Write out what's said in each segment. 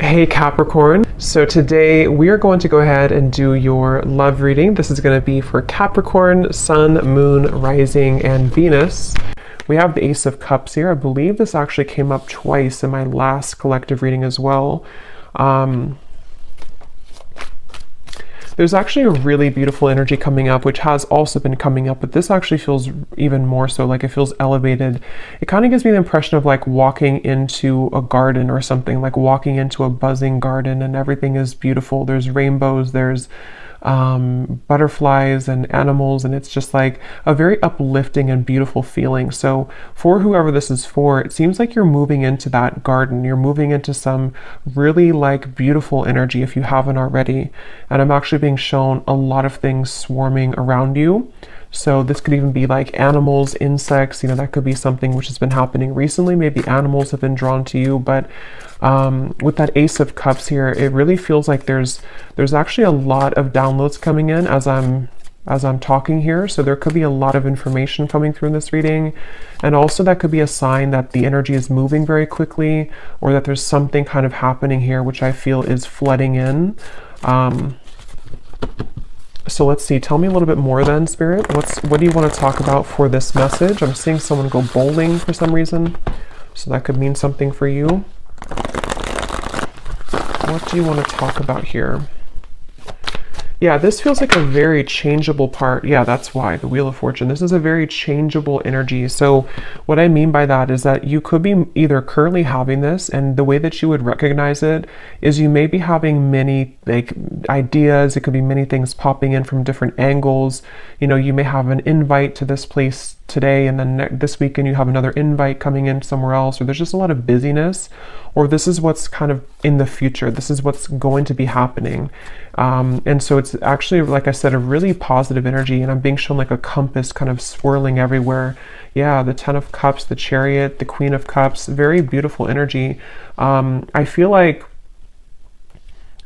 Hey Capricorn, so today we are going to go ahead and do your love reading. This is going to be for Capricorn, Sun, Moon, Rising, and Venus. We have the Ace of Cups here. I believe this actually came up twice in my last collective reading as well. There's actually a really beautiful energy coming up, which has also been coming up, but this actually feels even more so, like it feels elevated. It kind of gives me the impression of like walking into a garden or something, like walking into a buzzing garden and everything is beautiful. There's rainbows, there's butterflies and animals, and it's just like a very uplifting and beautiful feeling. So for whoever this is for, it seems like you're moving into that garden. You're moving into some really like beautiful energy if you haven't already. And I'm actually being shown a lot of things swarming around you. So this could even be like animals, insects, that could be something which has been happening recently. Maybe animals have been drawn to you, but with that Ace of Cups here, it really feels like there's actually a lot of downloads coming in as I'm talking here. So there could be a lot of information coming through in this reading. And also that could be a sign that the energy is moving very quickly, or that there's something kind of happening here, which I feel is flooding in. So let's see, tell me a little bit more then, Spirit. What do you want to talk about for this message? I'm seeing someone go bowling for some reason, so that could mean something for you. What do you want to talk about here? Yeah, this feels like a very changeable part. Yeah, that's why, the Wheel of Fortune. This is a very changeable energy. So what I mean by that is that you could be either currently having this, and the way that you would recognize it is you may be having many like ideas. It could be many things popping in from different angles. You may have an invite to this place today, and then this weekend you have another invite coming in somewhere else, or there's just a lot of busyness, or this is what's kind of in the future. This is what's going to be happening. And so it's actually, like I said, a really positive energy, and I'm being shown like a compass kind of swirling everywhere. Yeah, the Ten of Cups, the Chariot, the Queen of Cups, very beautiful energy. I feel like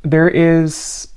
there is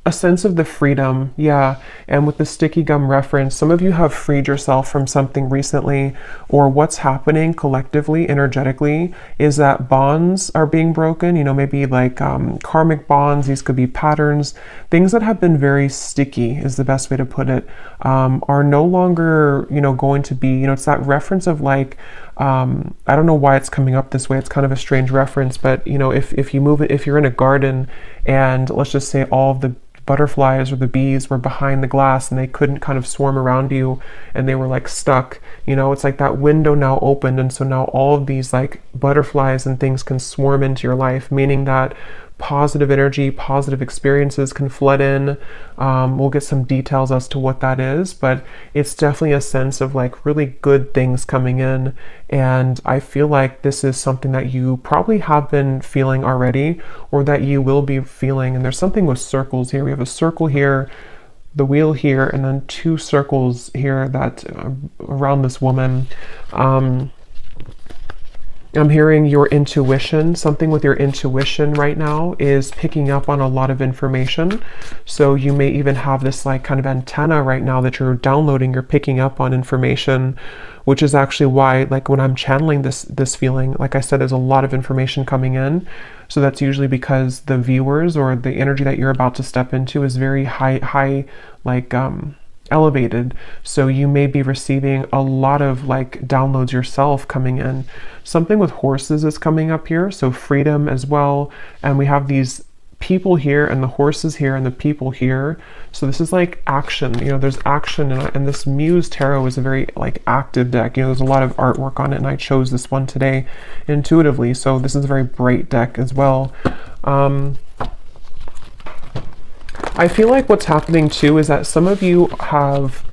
a sense of the freedom, yeah. And with the sticky gum reference, some of you have freed yourself from something recently, or what's happening collectively, energetically, is that bonds are being broken, maybe like karmic bonds. These could be patterns, things that have been very sticky is the best way to put it, are no longer, going to be, it's that reference of like, I don't know why it's coming up this way. It's kind of a strange reference, but if you move it, if you're in a garden and let's just say all of the butterflies or the bees were behind the glass and they couldn't kind of swarm around you and they were like stuck, it's like that window now opened, and so now all of these like butterflies and things can swarm into your life, meaning that positive energy, positive experiences can flood in. We'll get some details as to what that is, but it's definitely a sense of like really good things coming in. And I feel like this is something that you probably have been feeling already, or that you will be feeling. And there's something with circles here. We have a circle here, the wheel here, and then two circles here that around this woman. I'm hearing your intuition. Something with your intuition right now is picking up on a lot of information. So you may even have this like kind of antenna right now that you're downloading, you're picking up on information, which is actually why, like when I'm channeling this feeling, like I said, there's a lot of information coming in. So that's usually because the viewers or the energy that you're about to step into is very high, like elevated. So you may be receiving a lot of like downloads yourself coming in. Something with horses is coming up here, so freedom as well. And we have these people here and the horses here and the people here. So this is like action, there's action, and this Muse Tarot is a very like active deck. There's a lot of artwork on it, and I chose this one today intuitively. So this is a very bright deck as well. I feel like what's happening too is that some of you have,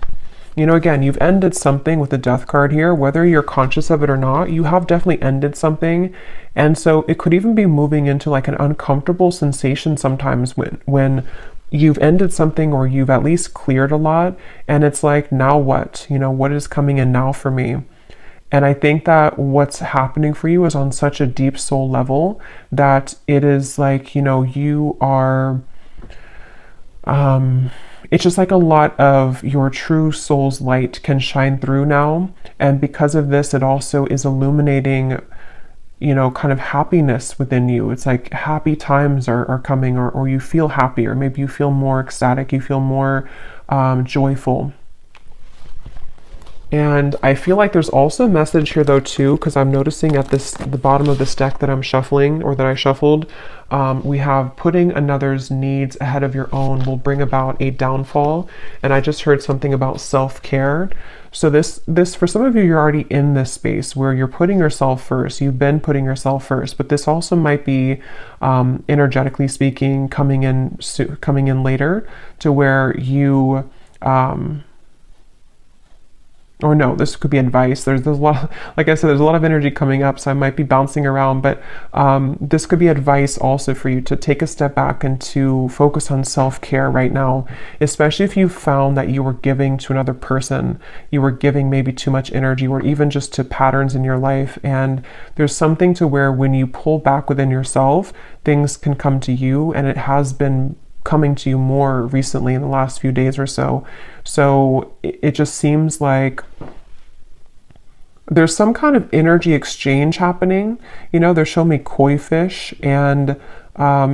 again, you've ended something with the Death card here, whether you're conscious of it or not. You have definitely ended something. And so it could even be moving into like an uncomfortable sensation sometimes when you've ended something, or you've at least cleared a lot. And it's like, now what? What is coming in now for me? And I think that what's happening for you is on such a deep soul level that it is like, you are... it's just like a lot of your true soul's light can shine through now. And because of this, it also is illuminating you know, kind of happiness within you. It's like happy times are coming, or you feel happy, or maybe you feel more ecstatic, you feel more joyful. And I feel like there's also a message here though too, because I'm noticing at the bottom of this deck that I'm shuffling, or that I shuffled, we have putting another's needs ahead of your own will bring about a downfall. And I just heard something about self-care. So this for some of you, you're already in this space where you're putting yourself first. You've been putting yourself first, but this also might be energetically speaking coming in later, to where you or no, this could be advice. There's a lot, like I said, there's a lot of energy coming up, so I might be bouncing around, but this could be advice also for you to take a step back and to focus on self-care right now, especially if you found that you were giving to another person, you were giving maybe too much energy, or even just to patterns in your life. And there's something to where when you pull back within yourself, things can come to you, and it has been coming to you more recently in the last few days or so. So it just seems like there's some kind of energy exchange happening. You know, they're showing me koi fish, and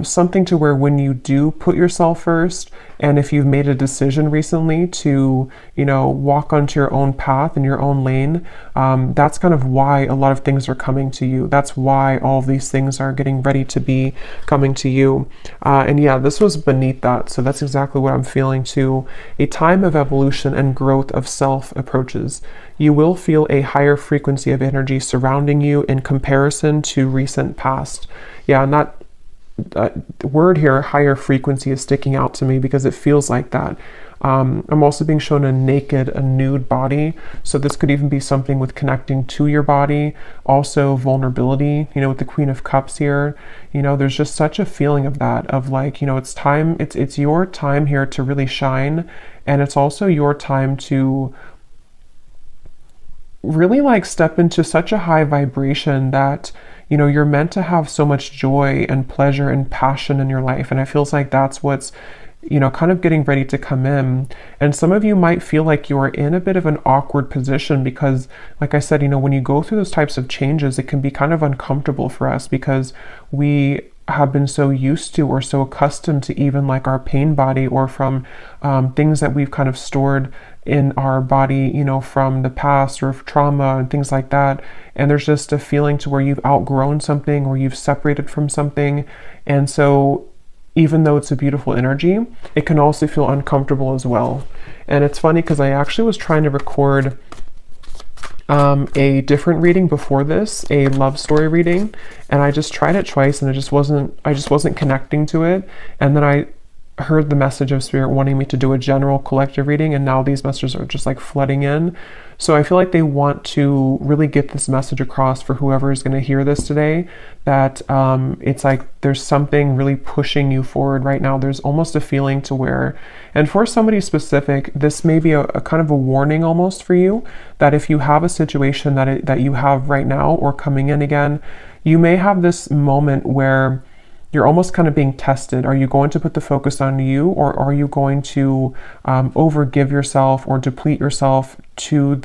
something to where when you do put yourself first, and if you've made a decision recently to, you know, walk onto your own path in your own lane, that's kind of why a lot of things are coming to you. That's why all of these things are getting ready to be coming to you. And yeah, this was beneath that. So that's exactly what I'm feeling too. A time of evolution and growth of self approaches. You will feel a higher frequency of energy surrounding you in comparison to recent past. Yeah, and that word here, higher frequency, is sticking out to me because it feels like that. I'm also being shown a naked, a nude body. So this could even be something with connecting to your body. Also vulnerability, you know, with the Queen of Cups here. You know, there's just such a feeling of that, of like, you know, it's time, it's your time here to really shine. And it's also your time to really like step into such a high vibration that, you know, you're meant to have so much joy and pleasure and passion in your life. And it feels like that's what's, you know, kind of getting ready to come in. And some of you might feel like you're in a bit of an awkward position because, like I said, you know, when you go through those types of changes, it can be kind of uncomfortable for us because we have been so used to or so accustomed to even like our pain body, or from things that we've kind of stored in our body, you know, from the past, or trauma and things like that. And there's just a feeling to where you've outgrown something, or you've separated from something. And so even though it's a beautiful energy, it can also feel uncomfortable as well. And it's funny because I actually was trying to record a different reading before this, a love story reading, and I just tried it twice, and I just wasn't connecting to it. And then I heard the message of Spirit wanting me to do a general collective reading, and now these messages are just like flooding in. So I feel like they want to really get this message across for whoever is going to hear this today, that it's like there's something really pushing you forward right now. There's almost a feeling to where, and for somebody specific, this may be a kind of a warning almost for you, that if you have a situation that you have right now or coming in again, you may have this moment where you're almost kind of being tested. Are you going to put the focus on you, or are you going to overgive yourself or deplete yourself to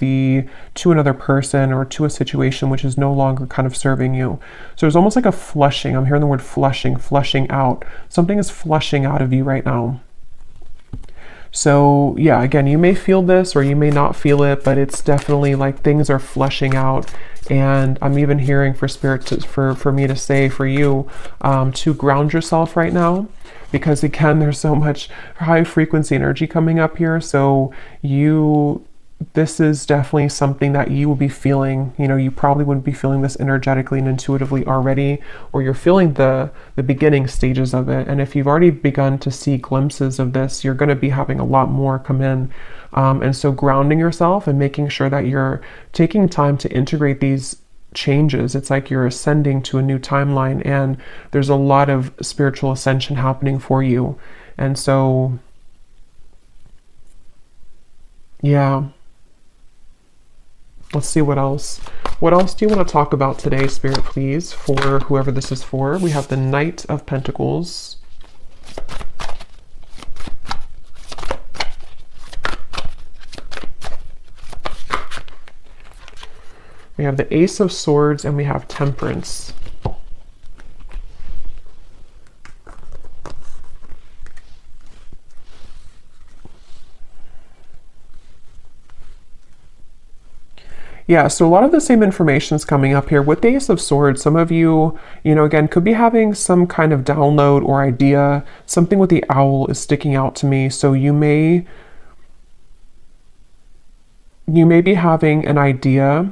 another person or to a situation which is no longer kind of serving you? So there's almost like a flushing. I'm hearing the word flushing out. Something is flushing out of you right now. So yeah, again, you may feel this or you may not feel it, but it's definitely like things are flushing out. And I'm even hearing for Spirit for me to say for you to ground yourself right now, because again, there's so much high frequency energy coming up here. So this is definitely something that you will be feeling. You know, you probably wouldn't be feeling this energetically and intuitively already, or you're feeling the beginning stages of it. And if you've already begun to see glimpses of this, you're going to be having a lot more come in. And so grounding yourself and making sure that you're taking time to integrate these changes. It's like you're ascending to a new timeline, and there's a lot of spiritual ascension happening for you. And so, yeah. Let's see what else. What else do you want to talk about today, Spirit, please, for whoever this is for? We have the Knight of Pentacles. We have the Ace of Swords and we have Temperance. Yeah, so a lot of the same information is coming up here. With the Ace of Swords, some of you, again, could be having some kind of download or idea. Something with the owl is sticking out to me. So you may be having an idea,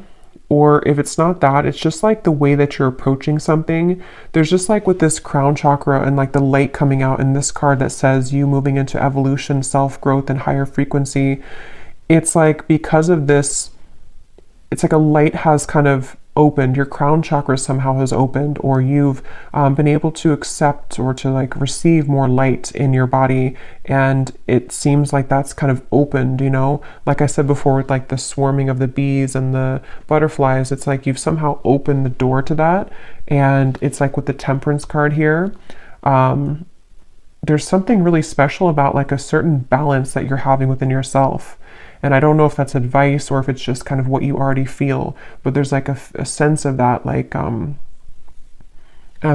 or if it's not that, it's just like the way that you're approaching something. There's just like with this crown chakra and like the light coming out in this card that says you moving into evolution, self-growth, and higher frequency. It's like because of this, it's like a light has kind of opened, your crown chakra somehow has opened, or you've been able to accept or to like receive more light in your body, and it seems like that's kind of opened, like I said before with like the swarming of the bees and the butterflies. It's like you've somehow opened the door to that. And it's like with the Temperance card here, there's something really special about like a certain balance that you're having within yourself. And I don't know if that's advice or if it's just kind of what you already feel, but there's like a sense of that, like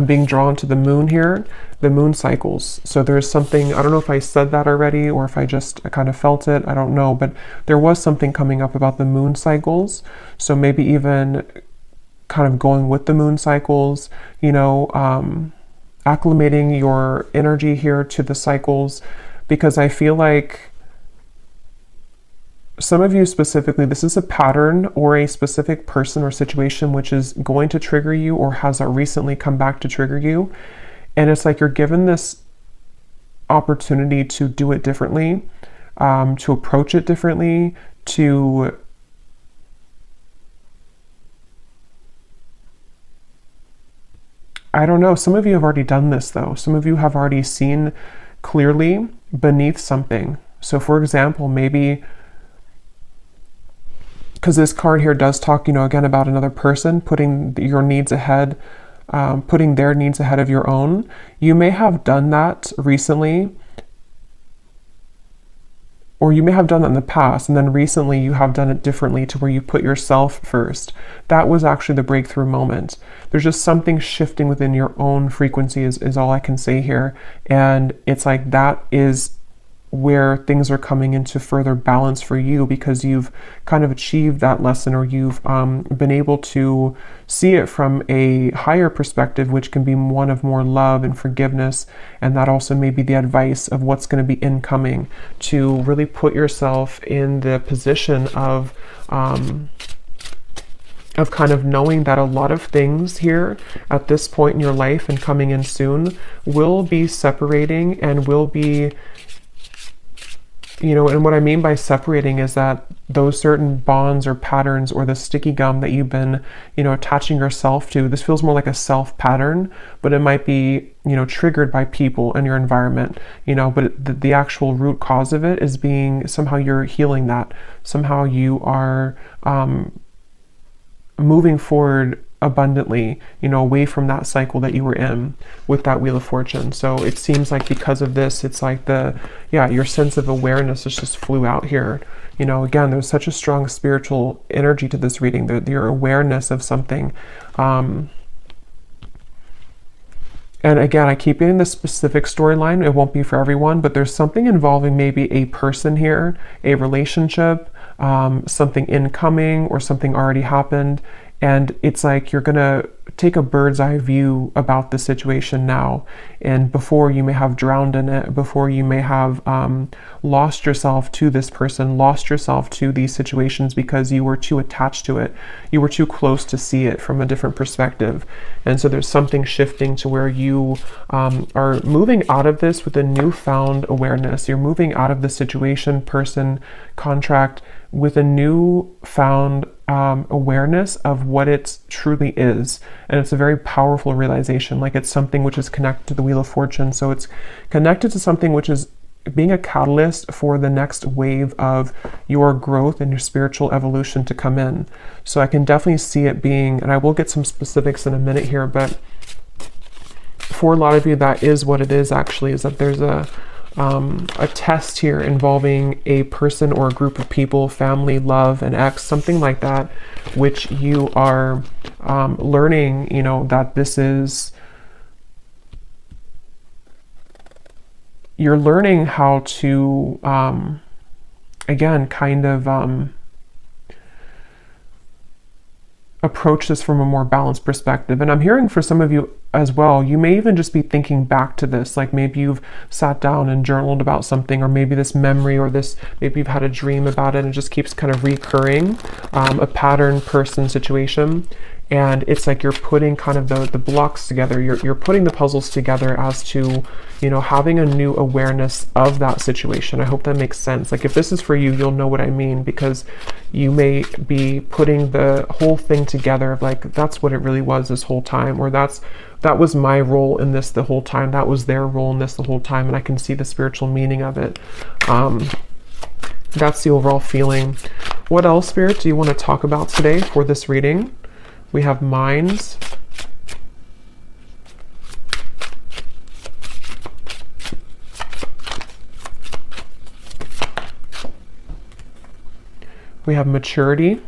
being drawn to the moon here, the moon cycles. So there's something, I don't know if I said that already or if I just kind of felt it, I don't know, but there was something coming up about the moon cycles. So maybe even kind of going with the moon cycles, acclimating your energy here to the cycles, because I feel like some of you specifically, this is a pattern or a specific person or situation which is going to trigger you or has recently come back to trigger you. And it's like you're given this opportunity to do it differently, to approach it differently, to I don't know, some of you have already done this though. Some of you have already seen clearly beneath something. So for example, maybe because this card here does talk, again, about another person putting your needs ahead, putting their needs ahead of your own. You may have done that recently, or you may have done that in the past, and then recently you have done it differently to where you put yourself first. That was actually the breakthrough moment. There's just something shifting within your own frequency is all I can say here. And it's like that is where things are coming into further balance for you, because you've kind of achieved that lesson, or you've been able to see it from a higher perspective, which can be one of more love and forgiveness. And that also may be the advice of what's going to be incoming, to really put yourself in the position of kind of knowing that a lot of things here at this point in your life and coming in soon will be separating and will be, and what I mean by separating is that those certain bonds or patterns or the sticky gum that you've been, attaching yourself to, this feels more like a self pattern, but it might be, triggered by people in your environment, but the actual root cause of it is being, somehow you're healing that. Somehow you are moving forward abundantly, away from that cycle that you were in with that Wheel of Fortune. So it seems like because of this, it's like your sense of awareness just flew out here. Again, there's such a strong spiritual energy to this reading, your awareness of something. And again, I keep getting the specific storyline. It won't be for everyone, but there's something involving maybe a person here, a relationship, something incoming, or something already happened. And it's like you're going to take a bird's eye view about the situation now. And before you may have drowned in it, before you may have lost yourself to this person, lost yourself to these situations because you were too attached to it. You were too close to see it from a different perspective. And so there's something shifting to where you are moving out of this with a newfound awareness. You're moving out of the situation, person, contract with a newfound awareness of what it truly is. And it's a very powerful realization. Like it's something which is connected to the Wheel of Fortune. So it's connected to something which is being a catalyst for the next wave of your growth and your spiritual evolution to come in. So I can definitely see it being, and I will get some specifics in a minute here, but for a lot of you, that is what it is actually, is that there's a a test here involving a person or a group of people, family, love, an ex, something like that, which you are learning, you know, that this is, you're learning how to, again, kind of approach this from a more balanced perspective. And I'm hearing for some of you as well, you may even just be thinking back to this, like maybe you've sat down and journaled about something, or maybe this memory, or this, maybe you've had a dream about it and it just keeps kind of recurring, a pattern, person, situation. And it's like you're putting kind of the blocks together, you're putting the puzzles together as to, you know, having a new awareness of that situation. I hope that makes sense. Like if this is for you, you'll know what I mean, because you may be putting the whole thing together of like, that's what it really was this whole time, or that was my role in this the whole time, that was their role in this the whole time, and I can see the spiritual meaning of it. That's the overall feeling. What else, Spirit, do you want to talk about today for this reading? We have minds. We have maturity.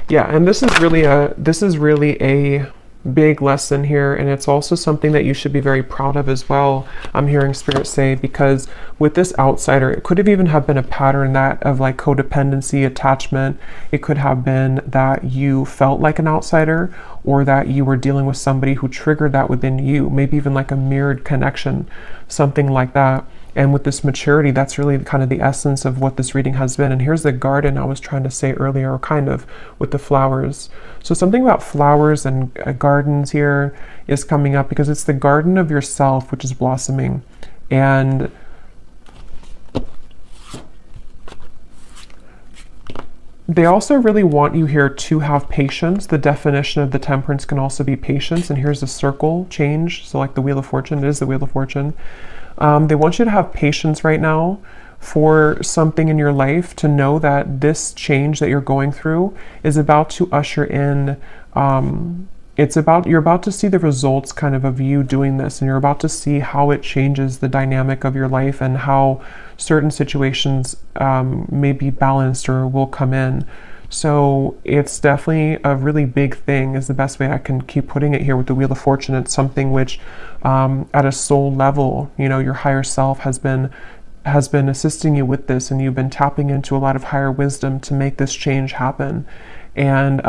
Yeah, and this is really a big lesson here, and it's also something that you should be very proud of as well. I'm hearing Spirit say, because with this outsider, it could have even have been a pattern that of like codependency, attachment. It could have been that you felt like an outsider, or that you were dealing with somebody who triggered that within you, maybe even like a mirrored connection, something like that. And with this maturity, that's really kind of the essence of what this reading has been. And here's the garden I was trying to say earlier, or kind of with the flowers. So something about flowers and gardens here is coming up, because it's the garden of yourself, which is blossoming. And they also really want you here to have patience. The definition of the temperance can also be patience. And here's a circle change. So like the Wheel of Fortune, it is the Wheel of Fortune. They want you to have patience right now for something in your life, to know that this change that you're going through is about to usher in, you're about to see the results kind of you doing this, and you're about to see how it changes the dynamic of your life, and how certain situations may be balanced or will come in. So it's definitely a really big thing, is the best way I can keep putting it here with the Wheel of Fortune. It's something which at a soul level, you know, your higher self has been assisting you with this, and you've been tapping into a lot of higher wisdom to make this change happen. And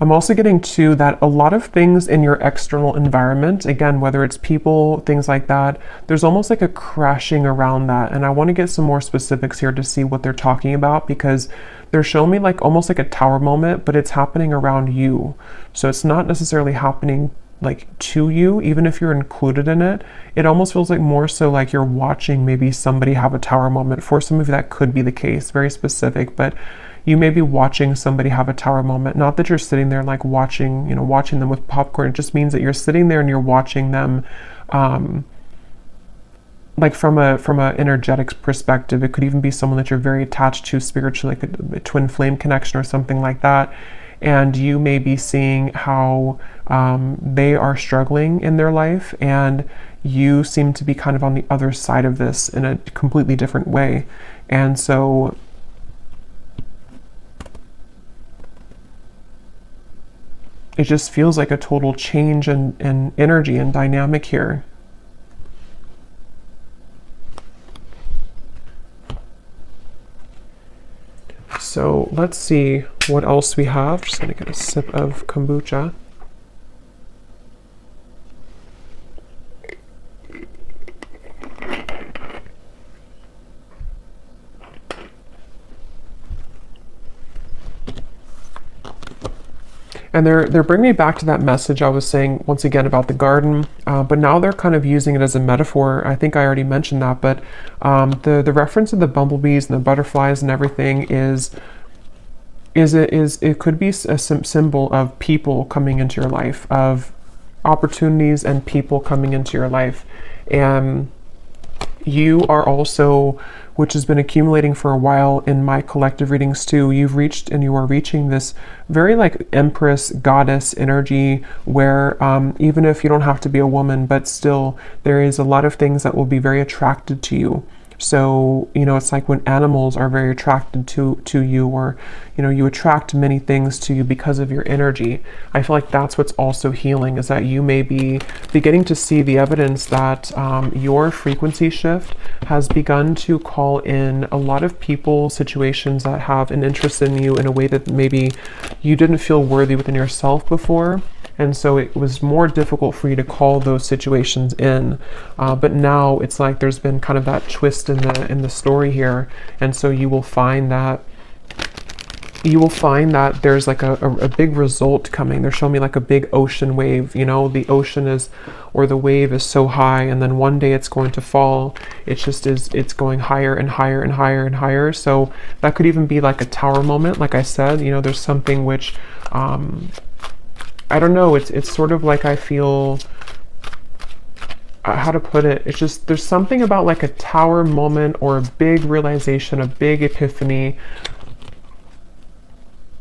I'm also getting to that a lot of things in your external environment, again, whether it's people, things like that, there's almost like a crashing around that. And I want to get some more specifics here to see what they're talking about, because they're showing me like almost like a tower moment, but it's happening around you. So it's not necessarily happening like to you, even if you're included in it. It almost feels like more so like you're watching maybe somebody have a tower moment. For some of you, that could be the case, very specific, but you may be watching somebody have a tower moment. Not that you're sitting there like watching them with popcorn. It just means that you're sitting there and you're watching them, like from a energetic perspective. It could even be someone that you're very attached to spiritually, like a twin flame connection or something like that. And you may be seeing how they are struggling in their life, and you seem to be kind of on the other side of this in a completely different way. And so it just feels like a total change in energy and dynamic here. So let's see what else we have. Just gonna get a sip of kombucha. And they're bringing me back to that message I was saying once again about the garden, but now they're kind of using it as a metaphor. I think I already mentioned that, but the reference to the bumblebees and the butterflies and everything it could be a symbol of people coming into your life, of opportunities and people coming into your life. And You are also, which has been accumulating for a while in my collective readings too, you've reached and you are reaching this very like empress goddess energy where even if you don't have to be a woman, but still there is a lot of things that will be very attracted to you. So, you know, it's like when animals are very attracted to you, or, you know, you attract many things to you because of your energy. I feel like that's what's also healing, is that you may be beginning to see the evidence that your frequency shift has begun to call in a lot of people, situations that have an interest in you in a way that maybe you didn't feel worthy within yourself before. And so it was more difficult for you to call those situations in, but now it's like there's been kind of that twist in the story here, and so you will find that there's like a big result coming. They're showing me like a big ocean wave. You know, the ocean is, or the wave is so high, and then one day it's going to fall. It's going higher and higher and higher and higher. So that could even be like a tower moment. Like I said, you know, there's something which I don't know, it's sort of like I feel, how to put it, it's just, there's something about like a tower moment or a big realization, a big epiphany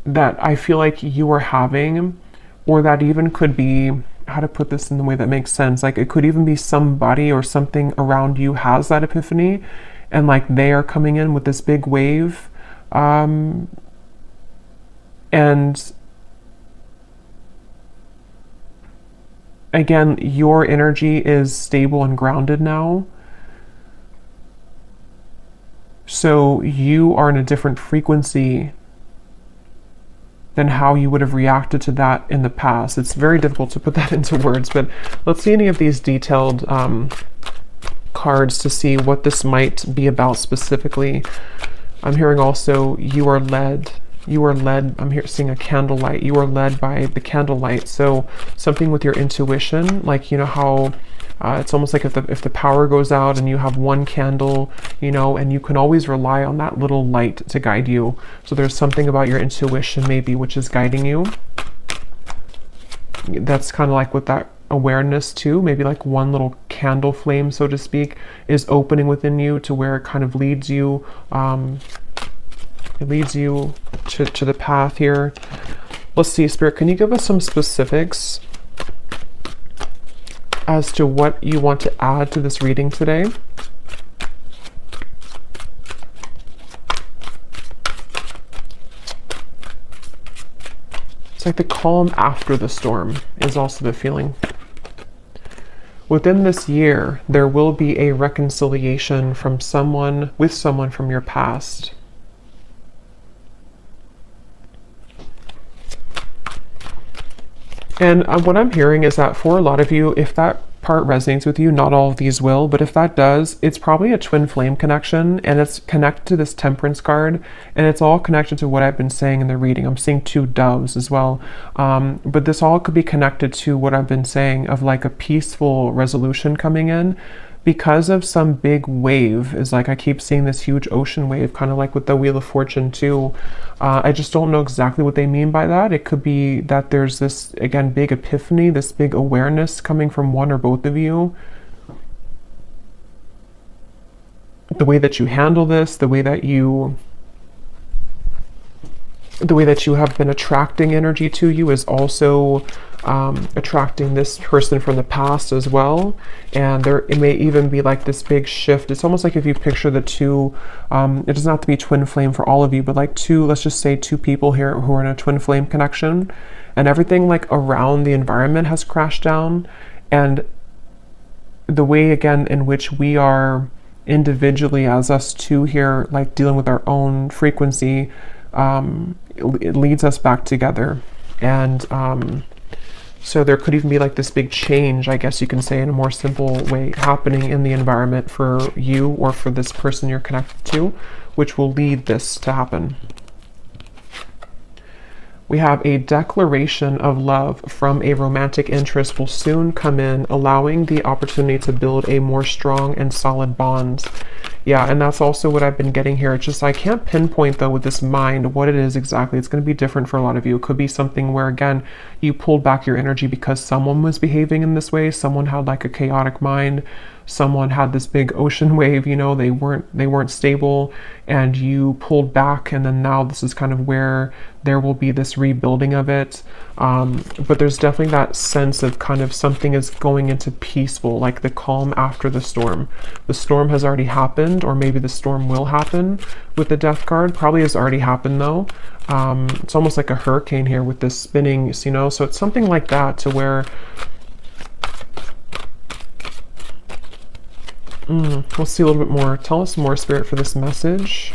that I feel like you are having, or that even could be, how to put this in the way that makes sense, like it could even be somebody or something around you has that epiphany, and like they are coming in with this big wave, and again, your energy is stable and grounded now. So you are in a different frequency than how you would have reacted to that in the past. It's very difficult to put that into words, but let's see any of these detailed cards to see what this might be about specifically. I'm hearing also you are led. You are led, I'm here seeing a candlelight. You are led by the candlelight. So something with your intuition, like, you know how it's almost like if the power goes out and you have one candle, you know, and you can always rely on that little light to guide you. So there's something about your intuition maybe which is guiding you. That's kind of like with that awareness too, maybe like one little candle flame, so to speak, is opening within you to where it kind of leads you, it leads you to the path here. Let's see, Spirit, can you give us some specifics as to what you want to add to this reading today? It's like the calm after the storm is also the feeling. Within this year, there will be a reconciliation from someone from your past. And what I'm hearing is that for a lot of you, if that part resonates with you, not all of these will, but if that does, it's probably a twin flame connection, and it's connected to this temperance card, and it's all connected to what I've been saying in the reading. I'm seeing two doves as well, but this all could be connected to what I've been saying of like a peaceful resolution coming in because of some big wave. Is like I keep seeing this huge ocean wave, kind of like with the Wheel of Fortune too. I just don't know exactly what they mean by that. It could be that there's this, again, big epiphany, this big awareness coming from one or both of you. The way that you handle this, the way that you have been attracting energy to you is also attracting this person from the past as well. And it may even be like this big shift. It's almost like if you picture the two, it doesn't have to be twin flame for all of you, but like two, let's just say two people here who are in a twin flame connection, and everything like around the environment has crashed down. And the way, again, in which we are individually as us two here, like dealing with our own frequency, it leads us back together. And so there could even be like this big change, I guess you can say in a more simple way, happening in the environment for you or for this person you're connected to, which will lead this to happen. We have a declaration of love from a romantic interest will soon come in, allowing the opportunity to build a more strong and solid bond. Yeah, and that's also what I've been getting here. It's just I can't pinpoint though with this mind what it is exactly. It's going to be different for a lot of you. It could be something where, again, you pulled back your energy because someone was behaving in this way. Someone had like a chaotic mind. someone had this big ocean wave, you know, they weren't stable, and you pulled back, and then now this is kind of where there will be this rebuilding of it. But there's definitely that sense of kind of something is going into peaceful, like the calm after the storm. The storm has already happened, or maybe the storm will happen with the Death card. Probably has already happened though. It's almost like a hurricane here with this spinning, you know, so it's something like that to where we'll see a little bit more. Tell us more, Spirit, for this message.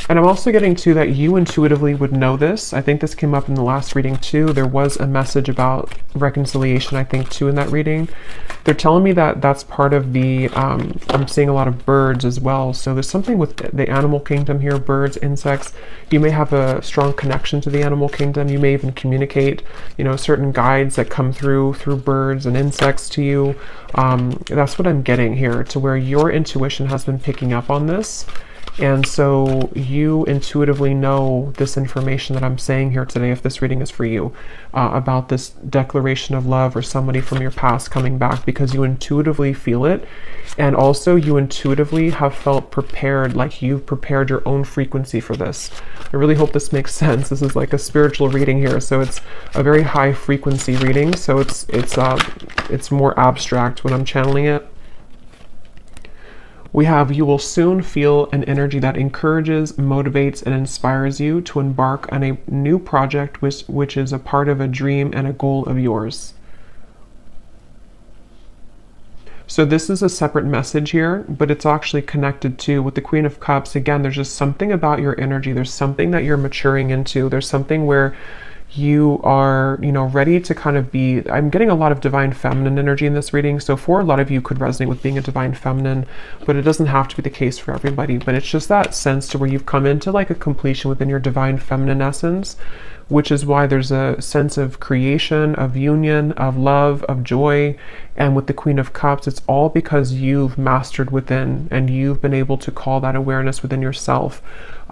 And I'm also getting to that you intuitively would know this. I think this came up in the last reading too. There was a message about reconciliation, I think, too, in that reading. They're telling me that that's part of the, I'm seeing a lot of birds as well. So there's something with the animal kingdom here, birds, insects. You may have a strong connection to the animal kingdom. You may even communicate, you know, certain guides that come through birds and insects to you. That's what I'm getting here, to where your intuition has been picking up on this. And so you intuitively know this information that I'm saying here today, if this reading is for you, about this declaration of love or somebody from your past coming back, because you intuitively feel it. And also you intuitively have felt prepared, like you've prepared your own frequency for this. I really hope this makes sense. This is like a spiritual reading here. So it's a very high frequency reading. So it's more abstract when I'm channeling it. We have, you will soon feel an energy that encourages, motivates, and inspires you to embark on a new project which is a part of a dream and a goal of yours. So this is a separate message here, but it's actually connected to, with the Queen of Cups, again, there's just something about your energy. There's something that you're maturing into. There's something where you are, you know, ready to kind of be, I'm getting a lot of divine feminine energy in this reading. So for a lot of you could resonate with being a divine feminine, but it doesn't have to be the case for everybody. But it's just that sense to where you've come into like a completion within your divine feminine essence, which is why there's a sense of creation, of union, of love, of joy. And with the Queen of Cups, it's all because you've mastered within and you've been able to call that awareness within yourself.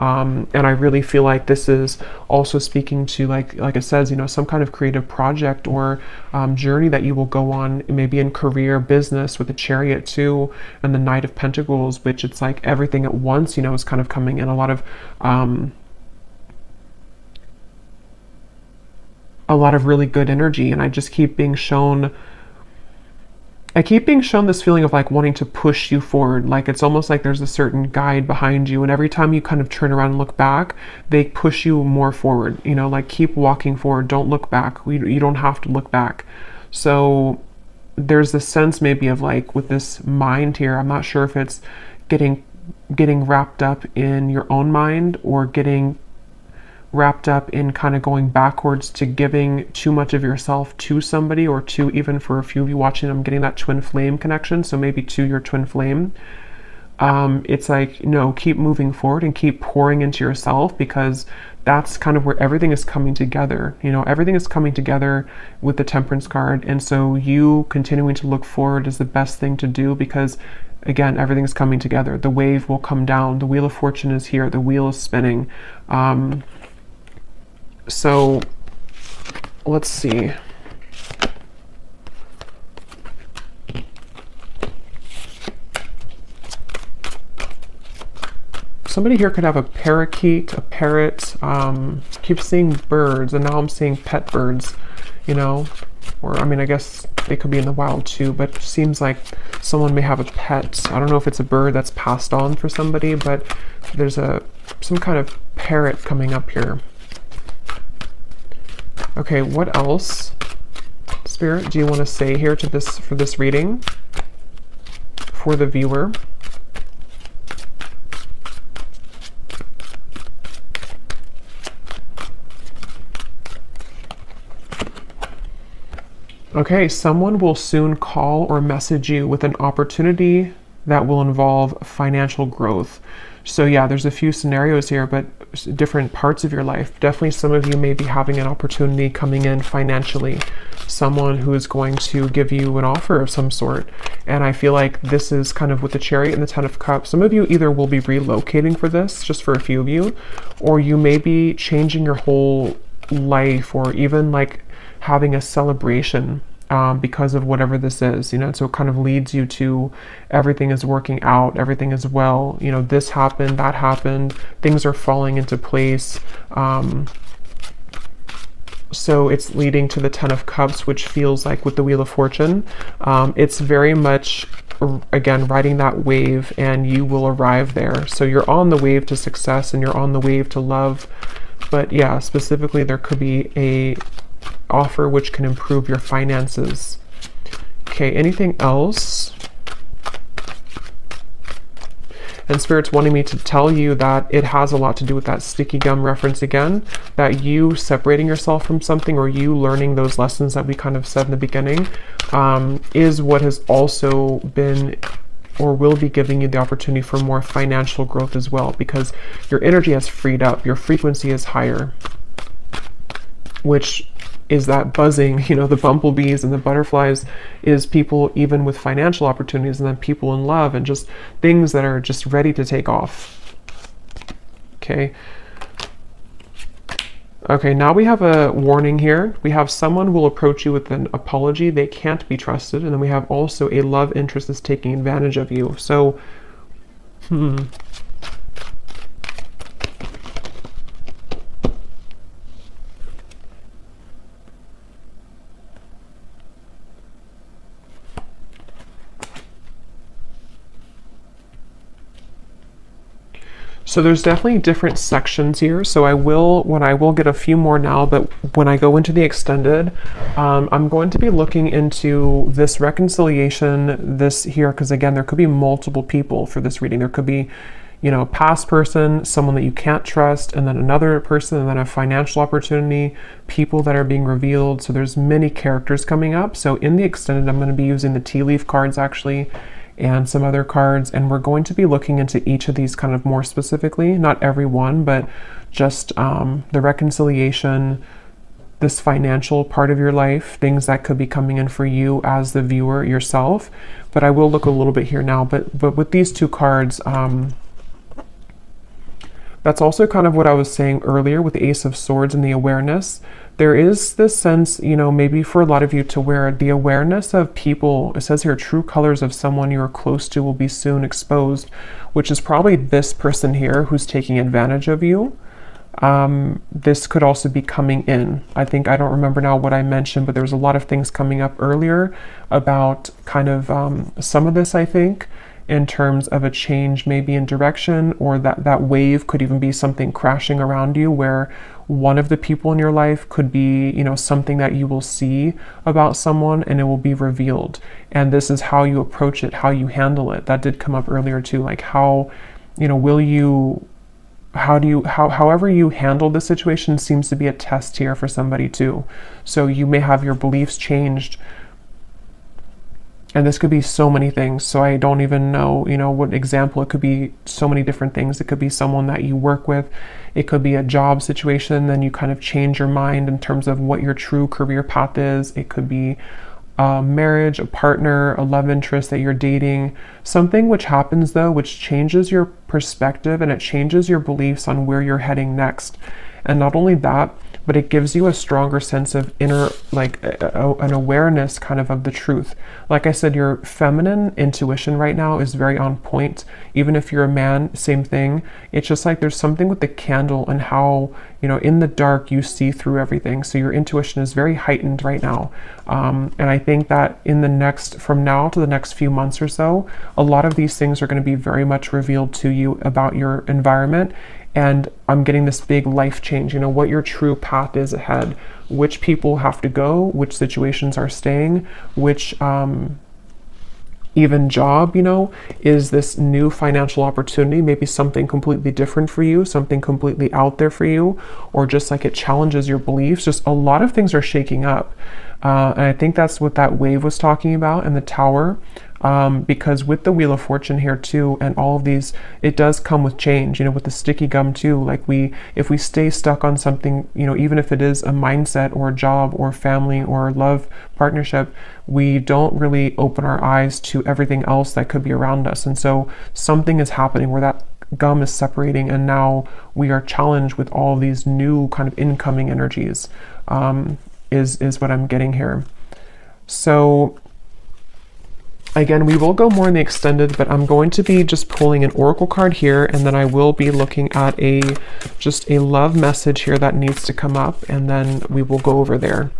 And I really feel like this is also speaking to, like it says, you know, some kind of creative project or journey that you will go on, maybe in career, business, with the Chariot too, and the Knight of Pentacles, which it's like everything at once, you know, is kind of coming in. A lot of really good energy. And I just keep being shown, this feeling of like wanting to push you forward. Like it's almost like there's a certain guide behind you, and every time you kind of turn around and look back, they push you more forward, you know, like keep walking forward, don't look back. You don't have to look back. So there's this sense maybe of like with this mind here, I'm not sure if it's getting wrapped up in your own mind or getting wrapped up in kind of going backwards to giving too much of yourself to somebody, or to, even for a few of you watching, I'm getting that twin flame connection, so maybe to your twin flame. It's like, no, keep moving forward and keep pouring into yourself, because that's kind of where everything is coming together. You know, everything is coming together with the Temperance card, and so you continuing to look forward is the best thing to do, because again, everything is coming together. The wave will come down, the Wheel of Fortune is here, the wheel is spinning. So let's see. Somebody here could have a parakeet, a parrot. Keep seeing birds, and now I'm seeing pet birds, you know, or I mean, I guess they could be in the wild too, but it seems like someone may have a pet. I don't know if it's a bird that's passed on for somebody, but there's some kind of parrot coming up here. Okay, what else, Spirit, do you want to say here to this, for this reading for the viewer? Okay, someone will soon call or message you with an opportunity that will involve financial growth. So yeah, there's a few scenarios here, but different parts of your life. Definitely some of you may be having an opportunity coming in financially, someone who is going to give you an offer of some sort. And I feel like this is kind of with the Chariot and the Ten of Cups. Some of you either will be relocating for this, just for a few of you, or you may be changing your whole life, or even like having a celebration because of whatever this is, you know. So it kind of leads you to everything is working out, everything is well, you know, this happened, that happened, things are falling into place. So it's leading to the Ten of Cups, which feels like with the Wheel of Fortune, it's very much, again, riding that wave, and you will arrive there. So you're on the wave to success and you're on the wave to love. But yeah, specifically there could be a offer which can improve your finances. Okay, anything else? And Spirit's wanting me to tell you that it has a lot to do with that sticky gum reference again, that you separating yourself from something, or you learning those lessons that we kind of said in the beginning, is what has also been or will be giving you the opportunity for more financial growth as well, because your energy has freed up, your frequency is higher, which is that buzzing, you know, the bumblebees and the butterflies is people even with financial opportunities, and then people in love and just things that are just ready to take off. Okay. Okay, now we have a warning here. We have someone will approach you with an apology. They can't be trusted. And then we have also a love interest that's taking advantage of you. So, So there's definitely different sections here. So I will get a few more now, but when I go into the extended, I'm going to be looking into this reconciliation, this here, because again, there could be multiple people for this reading. There could be, you know, a past person, someone that you can't trust, and then another person, and then a financial opportunity, people that are being revealed. So there's many characters coming up. So in the extended, I'm going to be using the tea leaf cards actually, and some other cards, and we're going to be looking into each of these kind of more specifically, not every one, but just the reconciliation, this financial part of your life, things that could be coming in for you as the viewer yourself. But I will look a little bit here now, but with these two cards, that's also kind of what I was saying earlier with the Ace of Swords and the awareness. There is this sense, you know, maybe for a lot of you, to where the awareness of people, it says here, true colors of someone you are close to will be soon exposed, which is probably this person here who's taking advantage of you. This could also be coming in. I don't remember now what I mentioned, but there was a lot of things coming up earlier about kind of some of this, I think, in terms of a change maybe in direction, or that wave could even be something crashing around you, where one of the people in your life could be, you know, something that you will see about someone and it will be revealed. And this is how you approach it, how you handle it. That did come up earlier too, like how, you know, however you handle the situation seems to be a test here for somebody too. So you may have your beliefs changed. And this could be so many things. So I don't even know, you know, what example. It could be so many different things. It could be someone that you work with. It could be a job situation. Then you kind of change your mind in terms of what your true career path is. It could be a marriage, a partner, a love interest that you're dating. Something which happens though, which changes your perspective and it changes your beliefs on where you're heading next. And not only that, but it gives you a stronger sense of inner, like an awareness kind of the truth. Like I said, your feminine intuition right now is very on point. Even if you're a man, same thing. It's just like there's something with the candle and how, you know, in the dark you see through everything. So your intuition is very heightened right now. And I think that from now to the next few months or so, a lot of these things are going to be very much revealed to you about your environment. And I'm getting this big life change, you know, what your true path is ahead, which people have to go, which situations are staying, which even job, you know, is this new financial opportunity, maybe something completely different for you, something completely out there for you, or just like it challenges your beliefs. Just a lot of things are shaking up. And I think that's what that wave was talking about in the tower. because with the Wheel of Fortune here too, and all of these, it does come with change, you know, with the sticky gum too. Like if we stay stuck on something, you know, even if it is a mindset or a job or family or love partnership, we don't really open our eyes to everything else that could be around us. And so something is happening where that gum is separating, and now we are challenged with all of these new kind of incoming energies, is what I'm getting here. So again, we will go more in the extended, but I'm going to be just pulling an oracle card here, and then I will be looking at just a love message here that needs to come up, and then we will go over there.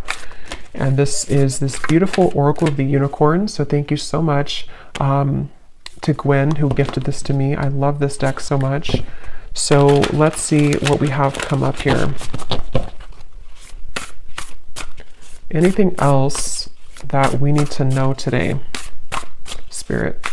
And this is this beautiful Oracle of the Unicorn. So thank you so much to Gwen, who gifted this to me. I love this deck so much. So let's see what we have come up here. Anything else that we need to know today, Spirit?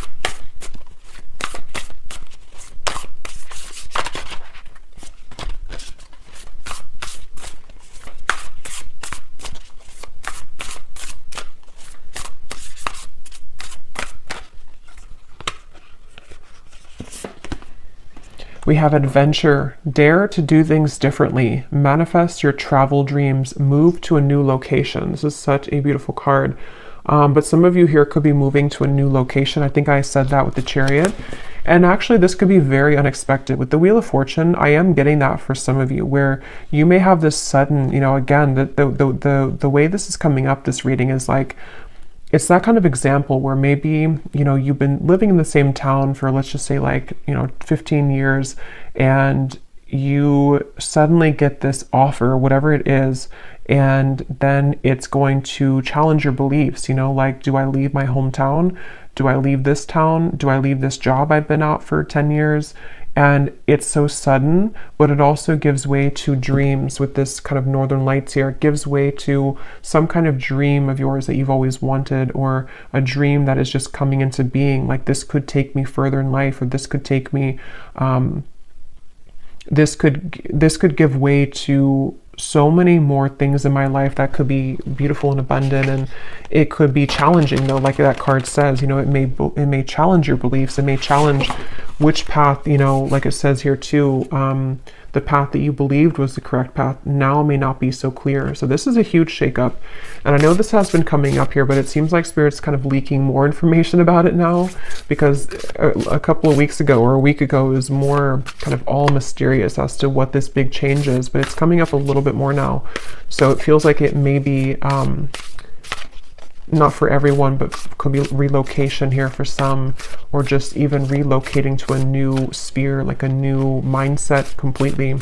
We have adventure. Dare to do things differently. Manifest your travel dreams. Move to a new location. This is such a beautiful card. But some of you here could be moving to a new location. I think I said that with the Chariot. And actually, this could be very unexpected. With the Wheel of Fortune, I am getting that for some of you, where you may have this sudden, you know, again, the way this is coming up, this reading is like, it's that kind of example where maybe, you know, you've been living in the same town for, let's just say, like, you know, 15 years, and you suddenly get this offer, whatever it is, and then it's going to challenge your beliefs, you know, like, do I leave my hometown? Do I leave this town? Do I leave this job I've been out for 10 years? And it's so sudden, but it also gives way to dreams with this kind of Northern Lights here. It gives way to some kind of dream of yours that you've always wanted, or a dream that is just coming into being. Like, this could take me further in life, or this could take me, this could give way to so many more things in my life that could be beautiful and abundant. And it could be challenging, though, like that card says, you know, it may challenge your beliefs. It may challenge which path, you know, like it says here too, the path that you believed was the correct path now may not be so clear. So this is a huge shakeup. And I know this has been coming up here, but it seems like Spirit's kind of leaking more information about it now, because a couple of weeks ago or a week ago it was more kind of all mysterious as to what this big change is, but it's coming up a little bit more now. So it feels like it may be not for everyone, but could be relocation here for some, or just even relocating to a new sphere, like a new mindset completely.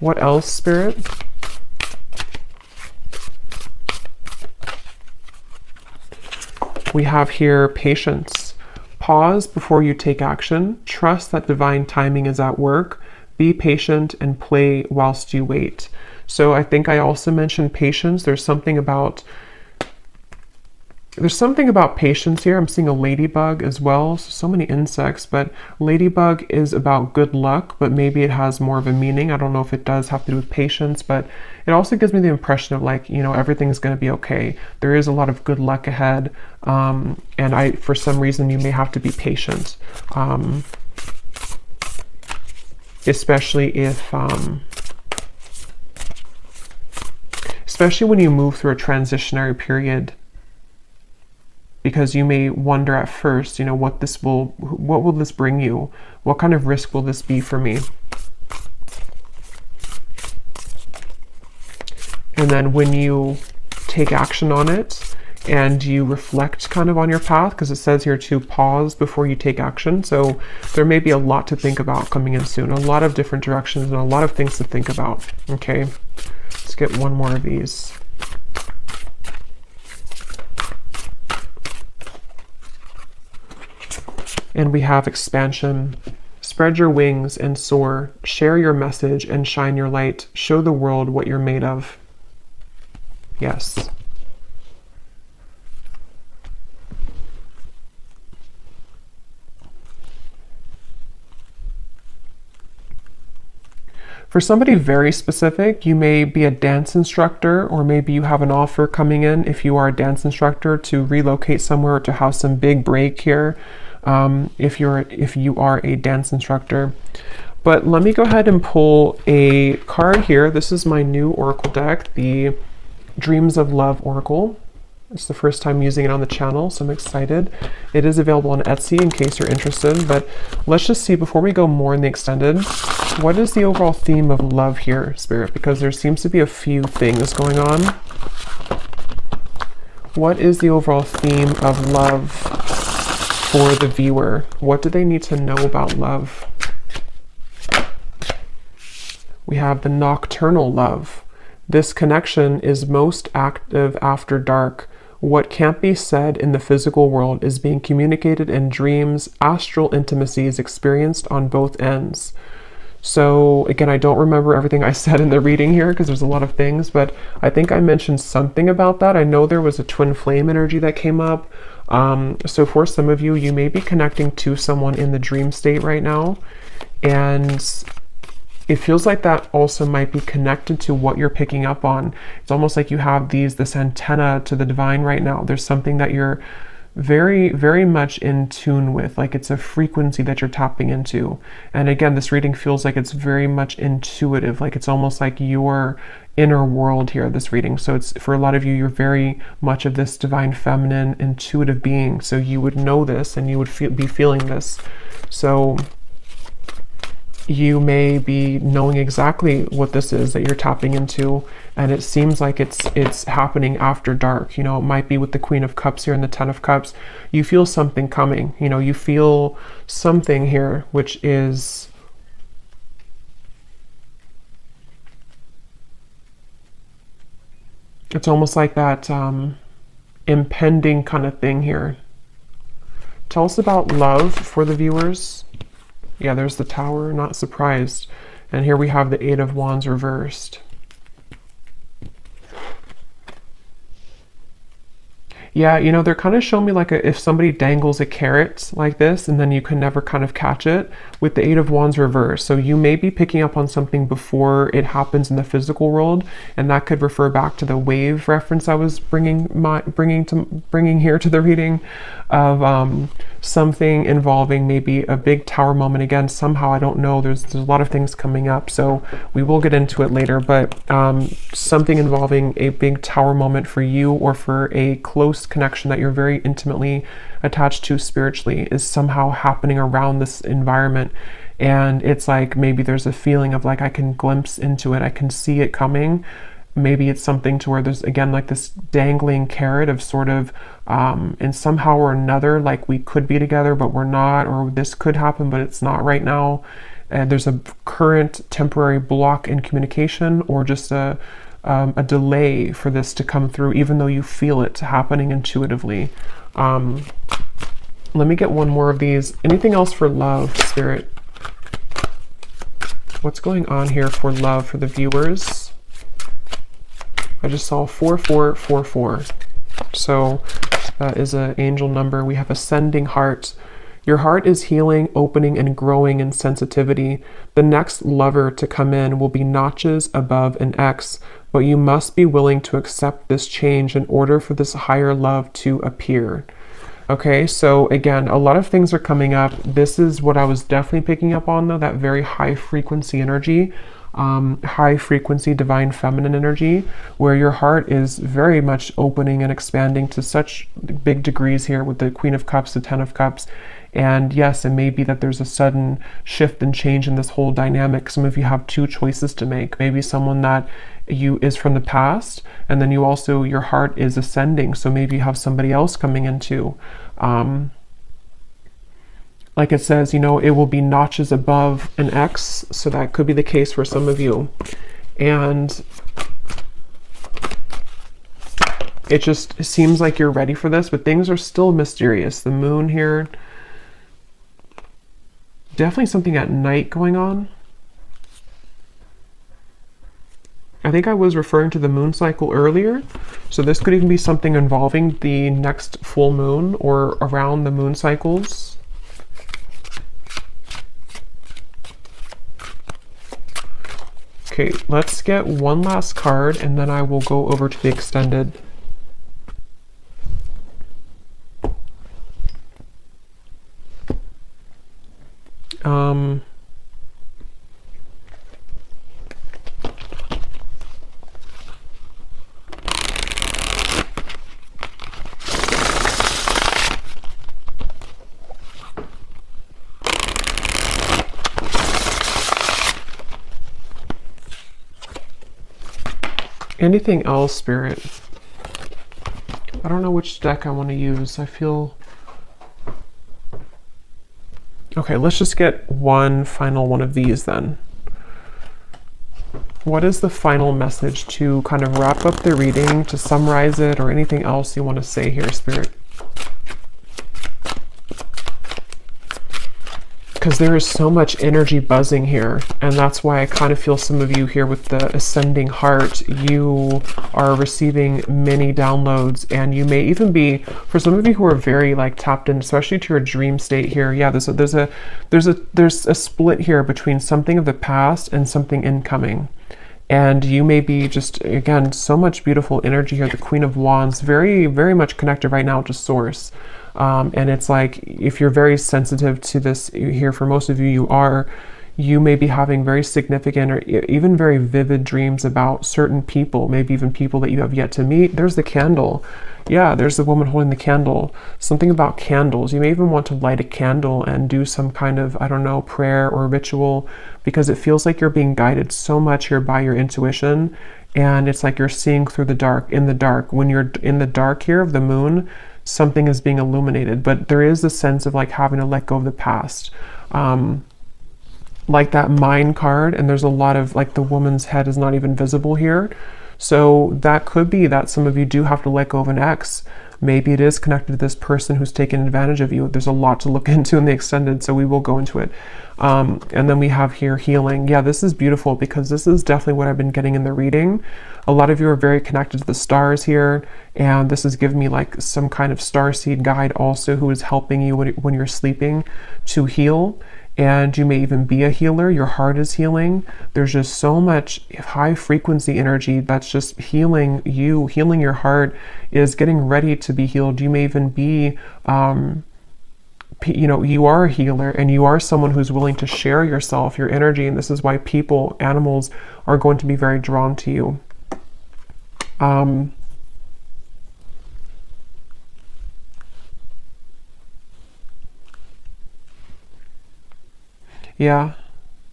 What else, Spirit? We have here patience. Pause before you take action. Trust that divine timing is at work. Be patient and play whilst you wait. So I think I also mentioned patience. There's something about patience here. I'm seeing a ladybug as well. So many insects, but ladybug is about good luck, but maybe it has more of a meaning. I don't know if it does have to do with patience, but it also gives me the impression of, like, you know, everything's going to be okay. There is a lot of good luck ahead. And for some reason, you may have to be patient. Especially if, especially when you move through a transitionary period, because you may wonder at first, you know, what will this bring you? What kind of risk will this be for me? And then when you take action on it and you reflect kind of on your path, because it says here to pause before you take action. So there may be a lot to think about coming in soon, a lot of different directions and a lot of things to think about. Okay, let's get one more of these. And we have expansion. Spread your wings and soar. Share your message and shine your light. Show the world what you're made of. Yes. For somebody very specific, you may be a dance instructor, or maybe you have an offer coming in if you are a dance instructor to relocate somewhere, to have some big break here, if you are a dance instructor. But let me go ahead and pull a card here. This is my new Oracle deck, the Dreams of Love Oracle. It's the first time using it on the channel, so I'm excited. It is available on Etsy in case you're interested, but let's just see, before we go more in the extended, what is the overall theme of love here, Spirit? Because there seems to be a few things going on. What is the overall theme of love for the viewer? What do they need to know about love? We have the nocturnal love. This connection is most active after dark. What can't be said in the physical world is being communicated in dreams. Astral intimacy is experienced on both ends. So again, I don't remember everything I said in the reading here because there's a lot of things, but I think I mentioned something about that. I know there was a twin flame energy that came up. So for some of you, you may be connecting to someone in the dream state right now, and it feels like that also might be connected to what you're picking up on. It's almost like you have this antenna to the divine right now. There's something that you're very, very much in tune with, like it's a frequency that you're tapping into. And again, this reading feels like it's very much intuitive, like it's almost like your inner world here, this reading. So it's, for a lot of you, you're very much of this divine feminine intuitive being. So you would know this and you would be feeling this. So you may be knowing exactly what this is that you're tapping into, and it seems like it's happening after dark. You know, it might be with the Queen of Cups here and the Ten of Cups. You feel something coming. You know, you feel something here, which is it's almost like that impending kind of thing here. Tell us about love for the viewers. Yeah, there's the Tower, not surprised. And here we have the Eight of Wands reversed. Yeah, you know, they're kind of showing me like if somebody dangles a carrot like this and then you can never kind of catch it, with the Eight of Wands reversed. So you may be picking up on something before it happens in the physical world, and that could refer back to the wave reference I was bringing here to the reading of something involving maybe a big tower moment. Again, somehow, I don't know, there's a lot of things coming up, so we will get into it later, but something involving a big tower moment for you, or for a close connection that you're very intimately attached to spiritually, is somehow happening around this environment. And it's like maybe there's a feeling of like I can glimpse into it, I can see it coming. Maybe it's something to where there's, again, like this dangling carrot of sort of, and somehow or another, like we could be together, but we're not, or this could happen, but it's not right now. And there's a current temporary block in communication, or just a delay for this to come through, even though you feel it happening intuitively. Let me get one more of these. Anything else for love, Spirit? What's going on here for love for the viewers? I just saw 4444. So that is an angel number. We have ascending heart. Your heart is healing, opening, and growing in sensitivity. The next lover to come in will be notches above an X, but you must be willing to accept this change in order for this higher love to appear. Okay, so again, a lot of things are coming up. This is what I was definitely picking up on, though, that very high frequency energy. High frequency divine feminine energy, where your heart is very much opening and expanding to such big degrees here with the Queen of Cups, the Ten of Cups. And yes, it may be that there's a sudden shift and change in this whole dynamic. Some of you have two choices to make. Maybe someone that you is from the past, and then you also, your heart is ascending, so maybe you have somebody else coming into. Like it says, you know, it will be notches above an X, so that could be the case for some of you. And it just seems like you're ready for this, but things are still mysterious. The moon here, definitely something at night going on. I think I was referring to the moon cycle earlier, so this could even be something involving the next full moon or around the moon cycles. Okay, let's get one last card and then I will go over to the extended. Anything else, Spirit? I don't know which deck I want to use. I feel... Okay, let's just get one final one of these then. What is the final message to kind of wrap up the reading, to summarize it, or anything else you want to say here, Spirit? Because there is so much energy buzzing here, and that's why I kind of feel some of you here with the ascending heart, you are receiving many downloads, and you may even be, for some of you who are very like tapped in, especially to your dream state here, yeah, there's a split here between something of the past and something incoming. And you may be just, again, so much beautiful energy here. The Queen of Wands, very, very much connected right now to Source. And it's like, if you're very sensitive to this here, for most of you, you may be having very significant or even very vivid dreams about certain people, maybe even people that you have yet to meet. There's the candle. Yeah, there's the woman holding the candle. Something about candles. You may even want to light a candle and do some kind of, I don't know, prayer or ritual, because it feels like you're being guided so much here by your intuition. And it's like you're seeing through the dark, in the dark. When you're in the dark here of the moon, something is being illuminated, but there is a sense of like having to let go of the past. Like that mind card, and there's a lot of like the woman's head is not even visible here. So that could be that some of you do have to let go of an ex. Maybe it is connected to this person who's taken advantage of you. There's a lot to look into in the extended, so we will go into it. And then we have here healing. Yeah, this is beautiful because this is definitely what I've been getting in the reading. A lot of you are very connected to the stars here, and this is giving me like some kind of starseed guide also who is helping you when you're sleeping to heal. And you may even be a healer. Your heart is healing. There's just so much high frequency energy that's just healing you. Healing your heart is getting ready to be healed. You may even be, you know, you are a healer and you are someone who's willing to share yourself, your energy. And this is why people, animals are going to be very drawn to you. Yeah,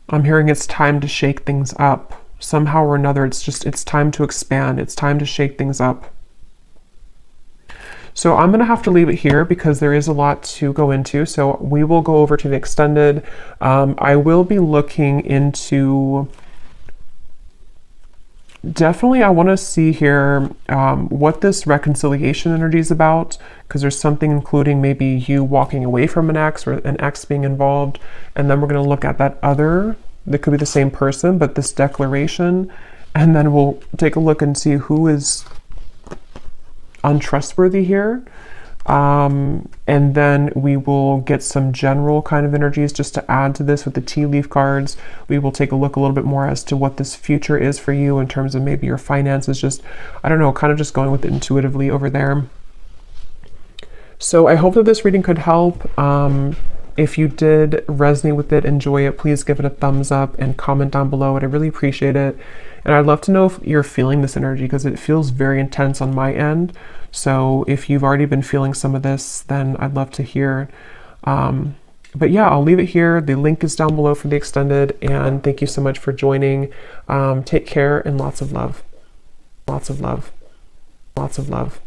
I'm hearing it's time to shake things up. Somehow or another, it's time to expand. It's time to shake things up. So I'm going to have to leave it here because there is a lot to go into. So we will go over to the extended. I will be looking into... Definitely, I want to see here what this reconciliation energy is about, because there's something including maybe you walking away from an ex or an ex being involved. And then we're going to look at that other, that could be the same person, but this declaration. And then we'll take a look and see who is untrustworthy here. And then we will get some general kind of energies just to add to this with the tea leaf cards. We will take a look a little bit more as to what this future is for you in terms of maybe your finances, just, I don't know, kind of just going with it intuitively over there. So I hope that this reading could help. If you did resonate with it, enjoy it, please give it a thumbs up and comment down below. I'd really appreciate it. And I'd love to know if you're feeling this energy, because it feels very intense on my end. So if you've already been feeling some of this, then I'd love to hear. But yeah, I'll leave it here. The link is down below for the extended. And thank you so much for joining. Take care and lots of love. Lots of love. Lots of love.